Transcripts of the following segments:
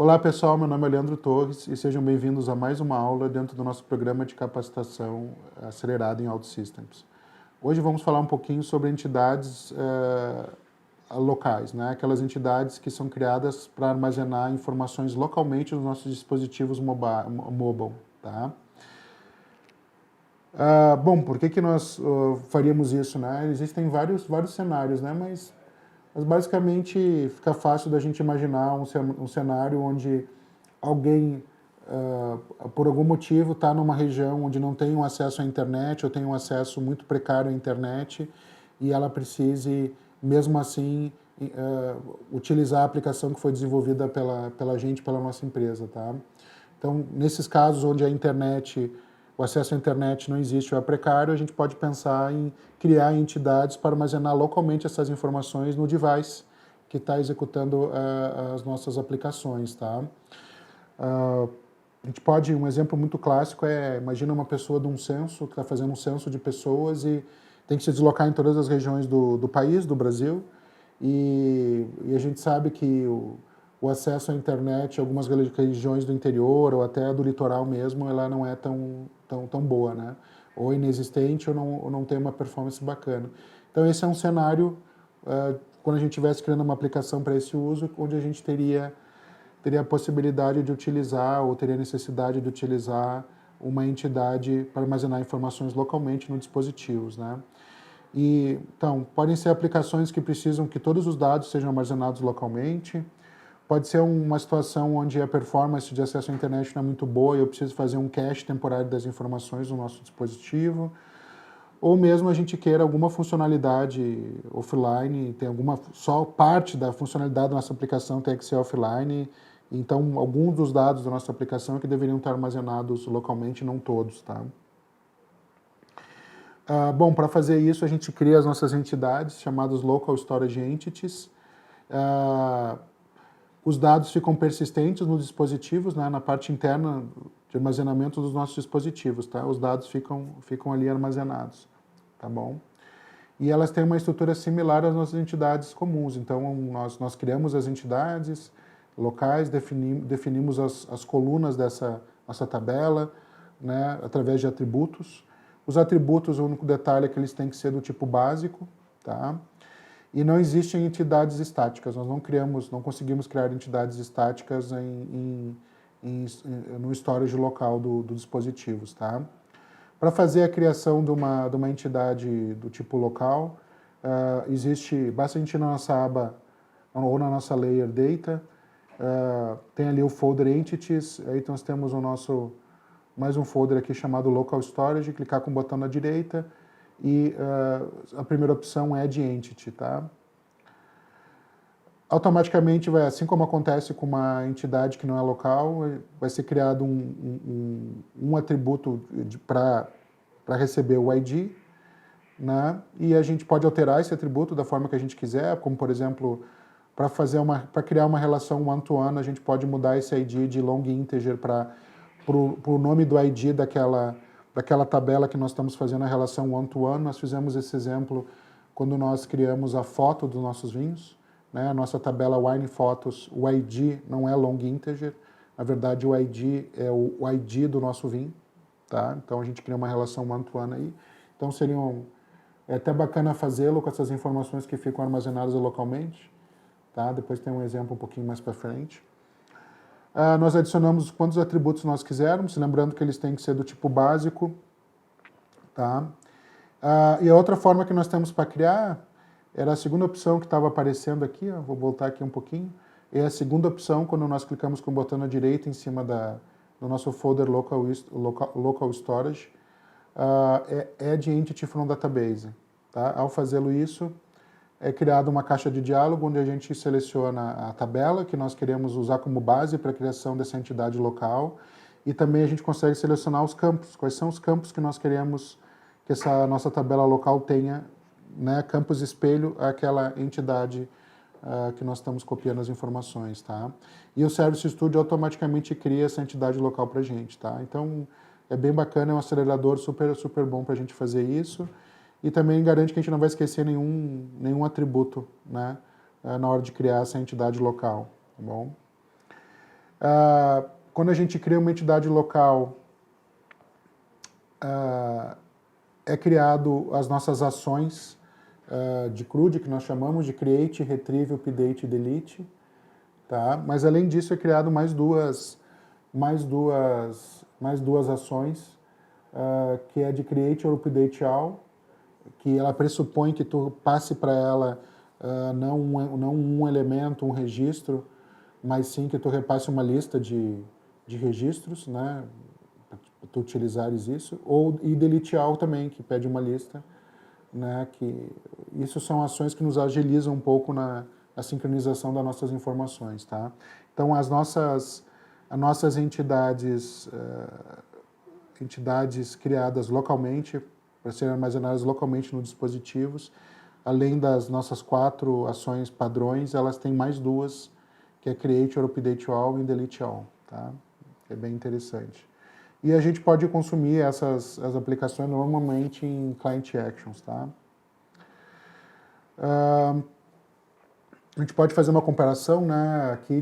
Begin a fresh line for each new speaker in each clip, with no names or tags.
Olá pessoal, meu nome é Leandro Torres e sejam bem-vindos a mais uma aula dentro do nosso programa de capacitação acelerada em OutSystems. Hoje vamos falar um pouquinho sobre entidades locais, né? Aquelas entidades que são criadas para armazenar informações localmente nos nossos dispositivos mobile. Tá? Bom, por que nós faríamos isso? Né? Existem vários cenários, né? Mas basicamente fica fácil da gente imaginar um cenário onde alguém, por algum motivo, está numa região onde não tem um acesso à internet ou tem um acesso muito precário à internet e ela precise, mesmo assim, utilizar a aplicação que foi desenvolvida pela gente, pela nossa empresa. Tá? Então, nesses casos onde o acesso à internet não existe ou é precário, a gente pode pensar em criar entidades para armazenar localmente essas informações no device que está executando as nossas aplicações. Tá? Um exemplo muito clássico imagina uma pessoa de um censo, que está fazendo um censo de pessoas e tem que se deslocar em todas as regiões do país, do Brasil, e a gente sabe que o acesso à internet em algumas regiões do interior ou até do litoral mesmo, ela não é tão boa, né? Ou inexistente ou não tem uma performance bacana. Então esse é um cenário, quando a gente estivesse criando uma aplicação para esse uso, onde a gente teria a possibilidade de utilizar ou teria necessidade de utilizar uma entidade para armazenar informações localmente nos dispositivos, né? Então, podem ser aplicações que precisam que todos os dados sejam armazenados localmente. Pode ser uma situação onde a performance de acesso à internet não é muito boa e eu preciso fazer um cache temporário das informações no nosso dispositivo. Ou mesmo a gente queira alguma funcionalidade offline, só parte da funcionalidade da nossa aplicação tem que ser offline. Então, alguns dos dados da nossa aplicação é que deveriam estar armazenados localmente, não todos, tá? Bom, para fazer isso, a gente cria as nossas entidades, chamadas Local Storage Entities. Os dados ficam persistentes nos dispositivos, né, na parte interna de armazenamento dos nossos dispositivos, tá? Os dados ficam ali armazenados, tá bom? E elas têm uma estrutura similar às nossas entidades comuns. Então, nós criamos as entidades locais, definimos as colunas dessa nossa tabela, né, através de atributos. Os atributos, o único detalhe é que eles têm que ser do tipo básico, tá? E não existem entidades estáticas, nós não conseguimos criar entidades estáticas no storage local dos dispositivos, tá? Para fazer a criação de uma entidade do tipo local, basta a gente ir na nossa aba ou na nossa layer data, tem ali o folder entities, aí nós temos mais um folder aqui chamado local storage, clicar com o botão na direita e a primeira opção é Add Entity, tá? Automaticamente, assim como acontece com uma entidade que não é local, vai ser criado um atributo para receber o ID, né? E a gente pode alterar esse atributo da forma que a gente quiser, como por exemplo, para criar uma relação one-to-one, a gente pode mudar esse ID de long integer para o nome do ID daquela tabela que nós estamos fazendo a relação one-to-one. Nós fizemos esse exemplo quando nós criamos a foto dos nossos vinhos, né? A nossa tabela Wine Photos, o ID não é long integer, na verdade o ID é o ID do nosso vinho, tá? Então a gente cria uma relação one-to-one aí. Então é até bacana fazê-lo com essas informações que ficam armazenadas localmente, tá? Depois tem um exemplo um pouquinho mais para frente. Nós adicionamos quantos atributos nós quisermos, lembrando que eles têm que ser do tipo básico, tá? E a outra forma que nós temos para criar era a segunda opção que estava aparecendo aqui, ó, vou voltar aqui um pouquinho, é a segunda opção quando nós clicamos com o botão na direita em cima do nosso folder local storage, é Add Entity from Database, tá? Ao fazê-lo isso, é criada uma caixa de diálogo onde a gente seleciona a tabela que nós queremos usar como base para a criação dessa entidade local e também a gente consegue selecionar os campos, quais são os campos que nós queremos que essa nossa tabela local tenha, né, campos espelho àquela entidade que nós estamos copiando as informações, tá? E o Service Studio automaticamente cria essa entidade local para a gente, tá? Então, é bem bacana, é um acelerador super bom para a gente fazer isso. E também garante que a gente não vai esquecer nenhum atributo, né, na hora de criar essa entidade local, tá bom? Quando a gente cria uma entidade local, é criado as nossas ações de CRUD, que nós chamamos de Create, Retrieve, Update e Delete. Tá? Mas além disso é criado mais duas ações, que é de Create or Update All, que ela pressupõe que tu passe para ela não um elemento, um registro, mas sim que tu repasse uma lista de registros, né, para tu utilizares isso, e Delete All também, que pede uma lista, né, que isso são ações que nos agilizam um pouco na sincronização das nossas informações, tá? Então as nossas entidades criadas localmente, para serem armazenadas localmente nos dispositivos, além das nossas 4 ações padrões, elas têm mais 2, que é Create or Update All e Delete All, tá? É bem interessante. E a gente pode consumir as aplicações normalmente em Client Actions, tá? A gente pode fazer uma comparação, né, aqui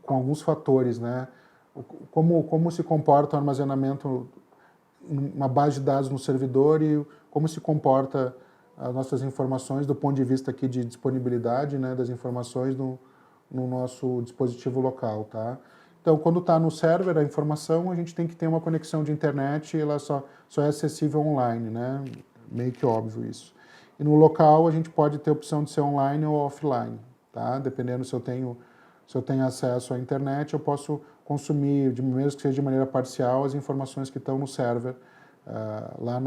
com alguns fatores, né? Como se comporta o armazenamento uma base de dados no servidor e como se comporta as nossas informações do ponto de vista aqui de disponibilidade, né, das informações no nosso dispositivo local, tá? Então, quando está no server, a informação, a gente tem que ter uma conexão de internet e ela só é acessível online, né? Meio que óbvio isso. E no local, a gente pode ter a opção de ser online ou offline, tá? Dependendo se eu tenho acesso à internet, eu posso consumir, mesmo que seja de maneira parcial, as informações que estão no server, lá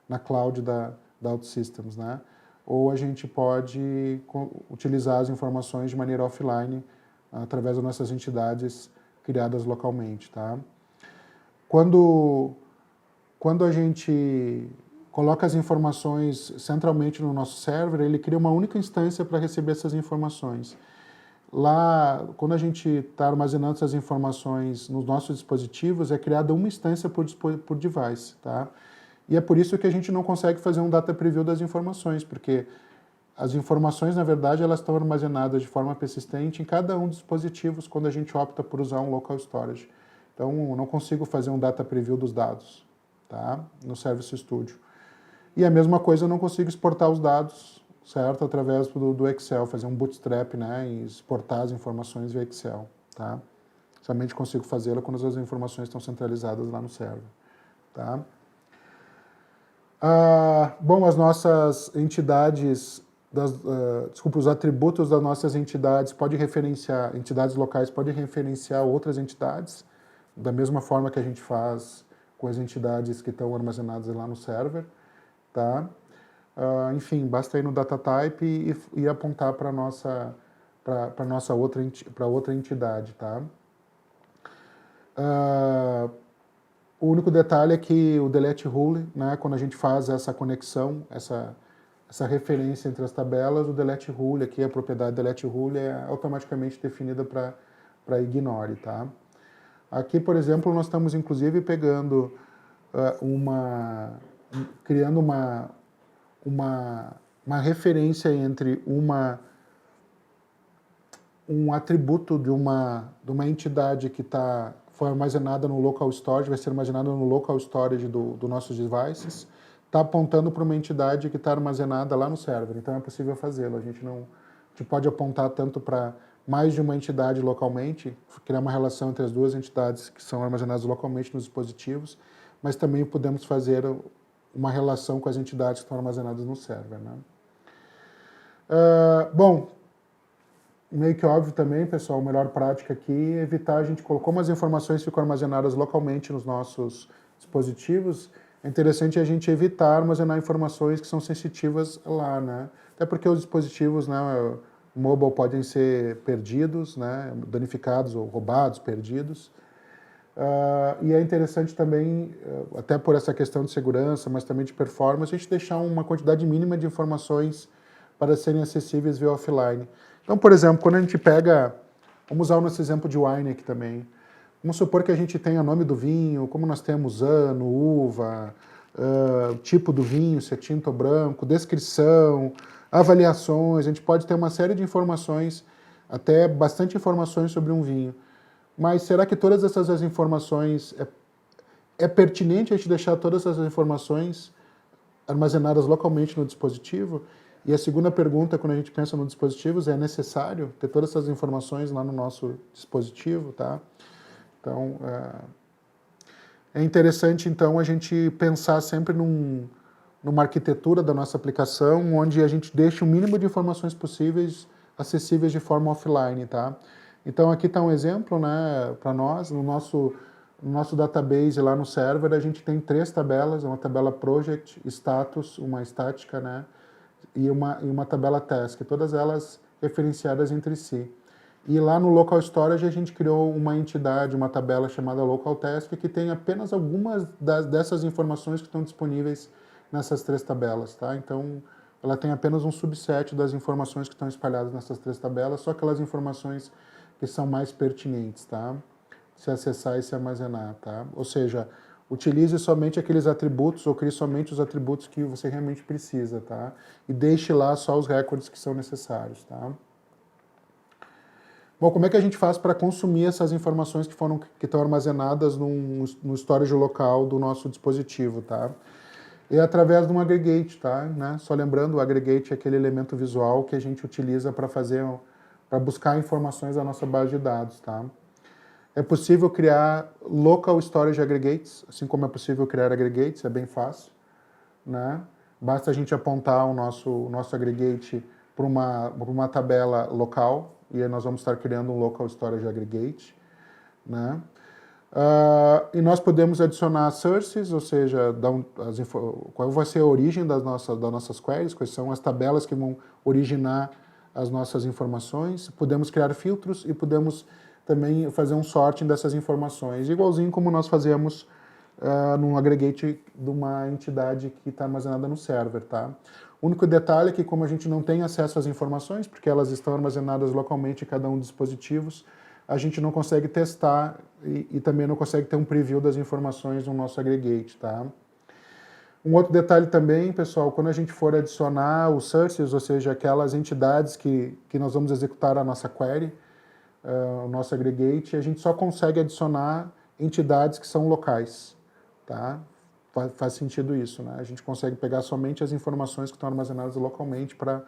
na cloud da OutSystems, né? Ou a gente pode utilizar as informações de maneira offline, através das nossas entidades criadas localmente, tá? Quando a gente coloca as informações centralmente no nosso server, ele cria uma única instância para receber essas informações. Lá, quando a gente está armazenando essas informações nos nossos dispositivos, é criada uma instância por device, tá? E é por isso que a gente não consegue fazer um data preview das informações, porque as informações, na verdade, elas estão armazenadas de forma persistente em cada um dos dispositivos quando a gente opta por usar um local storage. Então, eu não consigo fazer um data preview dos dados, tá? No Service Studio. E a mesma coisa, eu não consigo exportar os dados, certo? Através do Excel, fazer um bootstrap, né? E exportar as informações via Excel, tá? Somente consigo fazê-lo quando as informações estão centralizadas lá no server, tá? Bom, as nossas entidades, os atributos das nossas entidades entidades locais podem referenciar outras entidades, da mesma forma que a gente faz com as entidades que estão armazenadas lá no server, tá? Enfim, basta ir no data type e apontar para outra entidade, tá? O único detalhe é que o delete rule, né, quando a gente faz essa conexão, essa referência entre as tabelas, o delete rule aqui, a propriedade delete rule é automaticamente definida para ignore, tá? Aqui, por exemplo, nós estamos inclusive pegando criando uma referência entre um atributo de uma entidade que foi armazenada no local storage, vai ser armazenada no local storage do nossos devices, está apontando para uma entidade que está armazenada lá no server. Então é possível fazê-lo. A gente pode apontar tanto para mais de uma entidade localmente, criar uma relação entre as duas entidades que são armazenadas localmente nos dispositivos, mas também podemos fazer uma relação com as entidades que estão armazenadas no server, né? Bom, meio que óbvio também, pessoal, a melhor prática aqui é evitar a gente colocar, como as informações ficam armazenadas localmente nos nossos dispositivos, é interessante a gente evitar armazenar informações que são sensitivas lá, né? Até porque os dispositivos, né, mobile podem ser perdidos, né, danificados ou roubados, perdidos. E é interessante também, até por essa questão de segurança, mas também de performance, a gente deixar uma quantidade mínima de informações para serem acessíveis via offline. Então, por exemplo, quando a gente vamos usar o nosso exemplo de wine aqui também. Vamos supor que a gente tenha o nome do vinho, como nós temos ano, uva, tipo do vinho, se é tinto ou branco, descrição, avaliações, a gente pode ter uma série de informações, até bastante informações sobre um vinho. mas será que todas essas informações, é pertinente a gente deixar todas essas informações armazenadas localmente no dispositivo? E a segunda pergunta, quando a gente pensa no dispositivo, é necessário ter todas essas informações lá no nosso dispositivo, tá? Então, é interessante, então, a gente pensar sempre numa arquitetura da nossa aplicação, onde a gente deixa o mínimo de informações possíveis acessíveis de forma offline, tá? Então, aqui está um exemplo, né, para nós, no nosso database lá no server, a gente tem 3 tabelas, uma tabela project, status, uma estática, né, e uma tabela task, todas elas referenciadas entre si. E lá no Local Storage a gente criou uma entidade, uma tabela chamada Local Task, que tem apenas algumas dessas informações que estão disponíveis nessas 3 tabelas, tá? Então, ela tem apenas um subset das informações que estão espalhadas nessas 3 tabelas, só aquelas informações que são mais pertinentes, tá? Se acessar e se armazenar, tá? Ou seja, utilize somente aqueles atributos ou crie somente os atributos que você realmente precisa, tá? E deixe lá só os recordes que são necessários, tá? Bom, como é que a gente faz para consumir essas informações que estão armazenadas no storage local do nosso dispositivo, tá? É através de um aggregate, tá? Né? Só lembrando, o aggregate é aquele elemento visual que a gente utiliza para buscar informações da nossa base de dados, tá? É possível criar local storage aggregates, assim como é possível criar aggregates, é bem fácil, né? Basta a gente apontar o nosso aggregate para uma tabela local, e aí nós vamos estar criando um local storage aggregate, né? E nós podemos adicionar sources, ou seja, qual vai ser a origem das nossas queries, quais são as tabelas que vão originar as nossas informações. Podemos criar filtros e podemos também fazer um sorting dessas informações, igualzinho como nós fazemos num aggregate de uma entidade que está armazenada no server, tá? O único detalhe é que, como a gente não tem acesso às informações, porque elas estão armazenadas localmente em cada um dos dispositivos, a gente não consegue testar e também não consegue ter um preview das informações no nosso aggregate, tá? Um outro detalhe também, pessoal, quando a gente for adicionar os sources, ou seja, aquelas entidades que nós vamos executar a nossa query, o nosso aggregate, a gente só consegue adicionar entidades que são locais, tá? Faz sentido isso, né? A gente consegue pegar somente as informações que estão armazenadas localmente para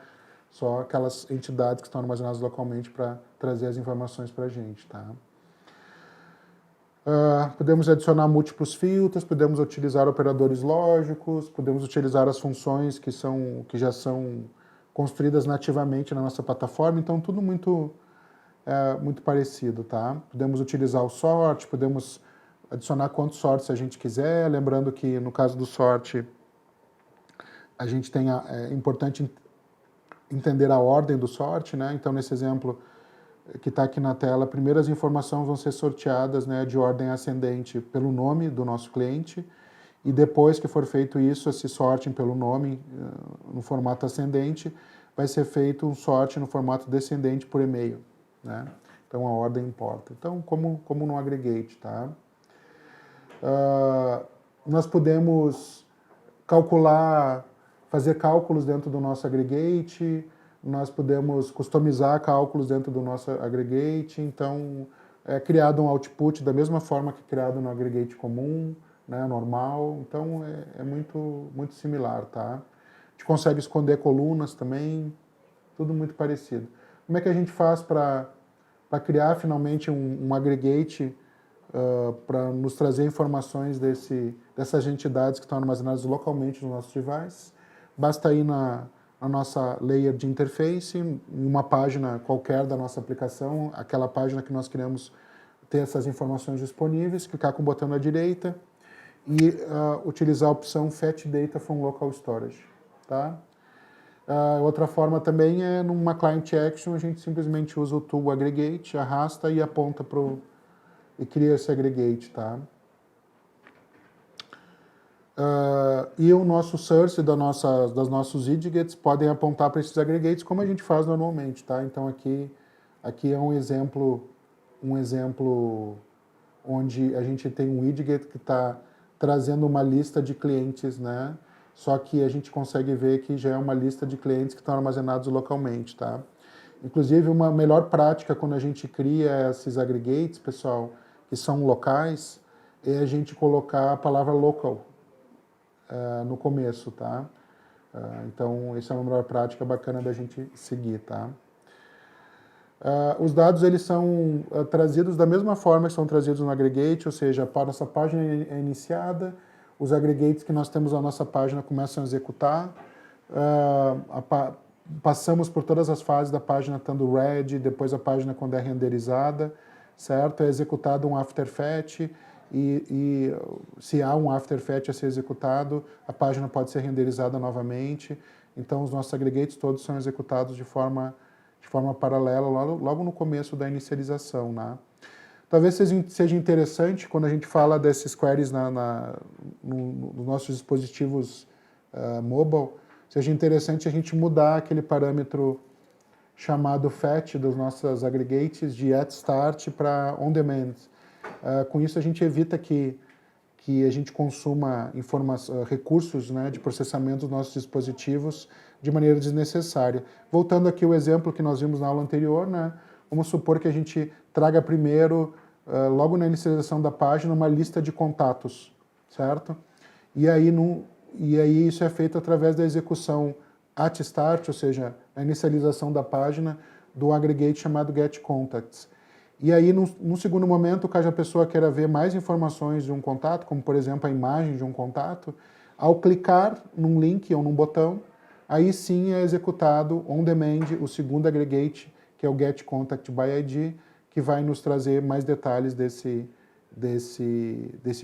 só aquelas entidades que estão armazenadas localmente para trazer as informações para a gente, tá? Podemos adicionar múltiplos filtros, podemos utilizar operadores lógicos, podemos utilizar as funções que já são construídas nativamente na nossa plataforma, então tudo muito parecido, tá? Podemos utilizar o sort, podemos adicionar quantos sorts a gente quiser, lembrando que no caso do sort a gente é importante entender a ordem do sort, né? Então nesse exemplo que está aqui na tela, primeiro as informações vão ser sorteadas, né, de ordem ascendente pelo nome do nosso cliente, e depois que for feito isso, esse sorting pelo nome no formato ascendente, vai ser feito um sorting no formato descendente por e-mail, né? Então a ordem importa. Então, como no aggregate, tá? Nós podemos fazer cálculos dentro do nosso aggregate, nós podemos customizar cálculos dentro do nosso aggregate, então é criado um output da mesma forma que é criado no aggregate comum, né, normal, então é muito similar, tá? A gente consegue esconder colunas também, tudo muito parecido. Como é que a gente faz para criar finalmente um aggregate para nos trazer informações dessas entidades que estão armazenadas localmente no nosso device? Basta ir na nossa layer de interface, em uma página qualquer da nossa aplicação, aquela página que nós queremos ter essas informações disponíveis, clicar com o botão à direita e utilizar a opção Fetch Data from Local Storage, tá? Outra forma também é numa Client Action, a gente simplesmente usa o tool Aggregate, arrasta e aponta e cria esse aggregate, tá? E o nosso source das nossos widgets podem apontar para esses aggregates como a gente faz normalmente, tá? Então aqui é um exemplo onde a gente tem um widget que está trazendo uma lista de clientes, né? Só que a gente consegue ver que já é uma lista de clientes que estão armazenados localmente, tá? Inclusive, uma melhor prática quando a gente cria esses aggregates, pessoal, que são locais, é a gente colocar a palavra local no começo, tá? Então, essa é uma melhor prática bacana da gente seguir, tá? Os dados, eles são trazidos da mesma forma que são trazidos no aggregate, ou seja, a nossa página é iniciada, os aggregates que nós temos na nossa página começam a executar, passamos por todas as fases da página estando ready, depois a página quando é renderizada, certo? É executado um afterfetch e se há um afterfetch a ser executado, a página pode ser renderizada novamente. Então, os nossos aggregates todos são executados de forma paralela logo no começo da inicialização, né? Talvez seja interessante quando a gente fala desses queries nos nossos dispositivos mobile, seja interessante a gente mudar aquele parâmetro chamado fetch dos nossos aggregates de @start para on-demand. Com isso a gente evita que a gente consuma recursos, né, de processamento dos nossos dispositivos de maneira desnecessária. Voltando aqui ao exemplo que nós vimos na aula anterior, né, vamos supor que a gente traga primeiro, logo na inicialização da página, uma lista de contatos, certo? E aí isso é feito através da execução @start, ou seja, a inicialização da página do aggregate chamado getContacts. E aí, num segundo momento, caso a pessoa queira ver mais informações de um contato, como por exemplo a imagem de um contato, ao clicar num link ou num botão, aí sim é executado on demand o segundo aggregate, que é o getContactById, que vai nos trazer mais detalhes desse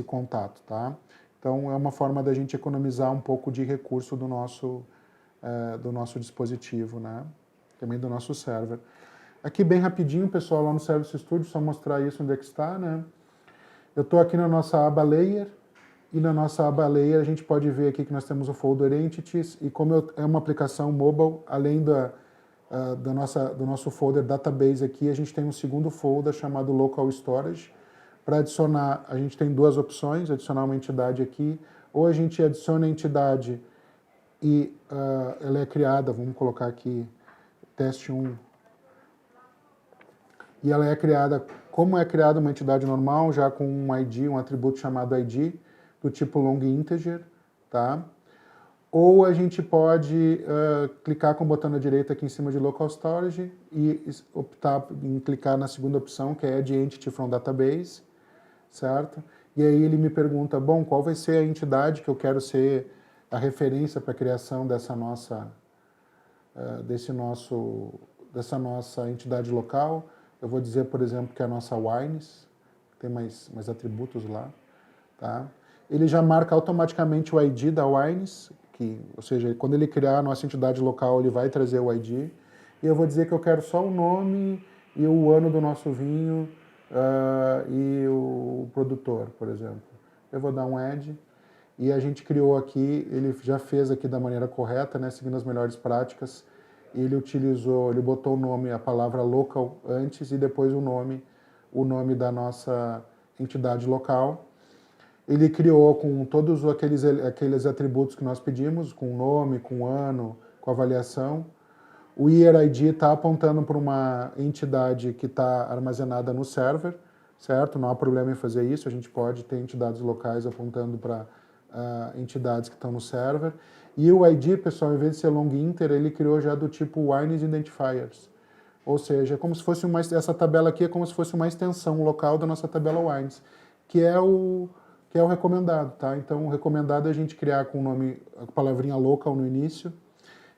contato, tá? Então, é uma forma da gente economizar um pouco de recurso do nosso dispositivo, né? Também do nosso server. Aqui bem rapidinho, pessoal, lá no Service Studio, só mostrar isso onde é que está, né? Eu estou aqui na nossa aba Layer, e na nossa aba Layer a gente pode ver aqui que nós temos o folder Entities, e como é uma aplicação mobile, além do nosso folder Database aqui, a gente tem um segundo folder chamado Local Storage. Para adicionar, a gente tem duas opções, adicionar uma entidade aqui, ou a gente adiciona a entidade e ela é criada, vamos colocar aqui, teste 1, e ela é criada, como é criada uma entidade normal, já com um ID, um atributo chamado ID, do tipo long integer, tá? Ou a gente pode clicar com o botão da direita aqui em cima de Local Storage e optar em clicar na segunda opção, que é Add Entity from Database, certo? E aí ele me pergunta, bom, qual vai ser a entidade que eu quero ser a referência para a criação dessa nossa entidade local. Eu vou dizer, por exemplo, que é a nossa Wines, tem mais atributos lá, tá? Ele já marca automaticamente o ID da Wines, ou seja, quando ele criar a nossa entidade local, ele vai trazer o ID, e eu vou dizer que eu quero só o nome e o ano do nosso vinho e o produtor, por exemplo. Eu vou dar um add, e a gente criou aqui, ele já fez aqui da maneira correta, né, seguindo as melhores práticas. Ele botou o nome, a palavra local antes e depois o nome da nossa entidade local. Ele criou com todos aqueles atributos que nós pedimos, com nome, com ano, com avaliação. O Year ID está apontando para uma entidade que está armazenada no server, certo? Não há problema em fazer isso, a gente pode ter entidades locais apontando para entidades que estão no server. E o ID, pessoal, em vez de ser long inter, ele criou já do tipo Wines Identifiers. Ou seja, como se fosse essa tabela aqui é como se fosse uma extensão local da nossa tabela Wines, que é o recomendado, tá? Então, o recomendado é a gente criar com o nome, a palavrinha local no início,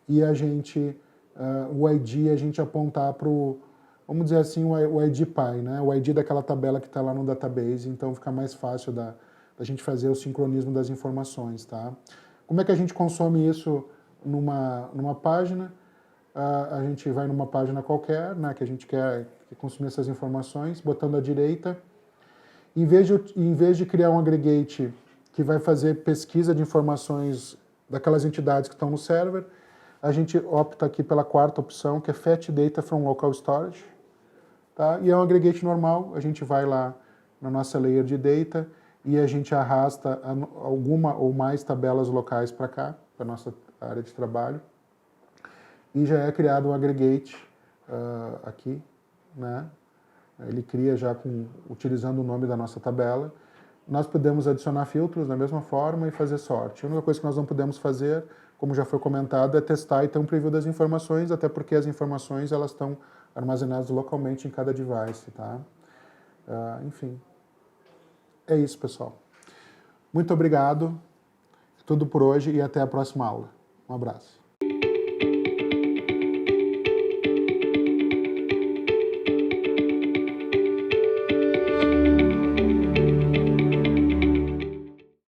e o ID a gente apontar para vamos dizer assim, o ID pai, né? O ID daquela tabela que está lá no database, então fica mais fácil da gente fazer o sincronismo das informações, tá? Como é que a gente consome isso numa página? A gente vai numa página qualquer, né, que a gente quer consumir essas informações, botando à direita. Em vez de criar um aggregate que vai fazer pesquisa de informações daquelas entidades que estão no server, a gente opta aqui pela quarta opção, que é Fetch Data from Local Storage. Tá? E é um aggregate normal, a gente vai lá na nossa layer de data e a gente arrasta alguma ou mais tabelas locais para cá, para a nossa área de trabalho. E já é criado um aggregate aqui, né? Ele cria já utilizando o nome da nossa tabela. Nós podemos adicionar filtros da mesma forma e fazer sorte. A única coisa que nós não podemos fazer, como já foi comentado, é testar e ter um preview das informações, até porque as informações elas estão armazenadas localmente em cada device, tá? Enfim, é isso, pessoal. Muito obrigado, tudo por hoje e até a próxima aula. Um abraço.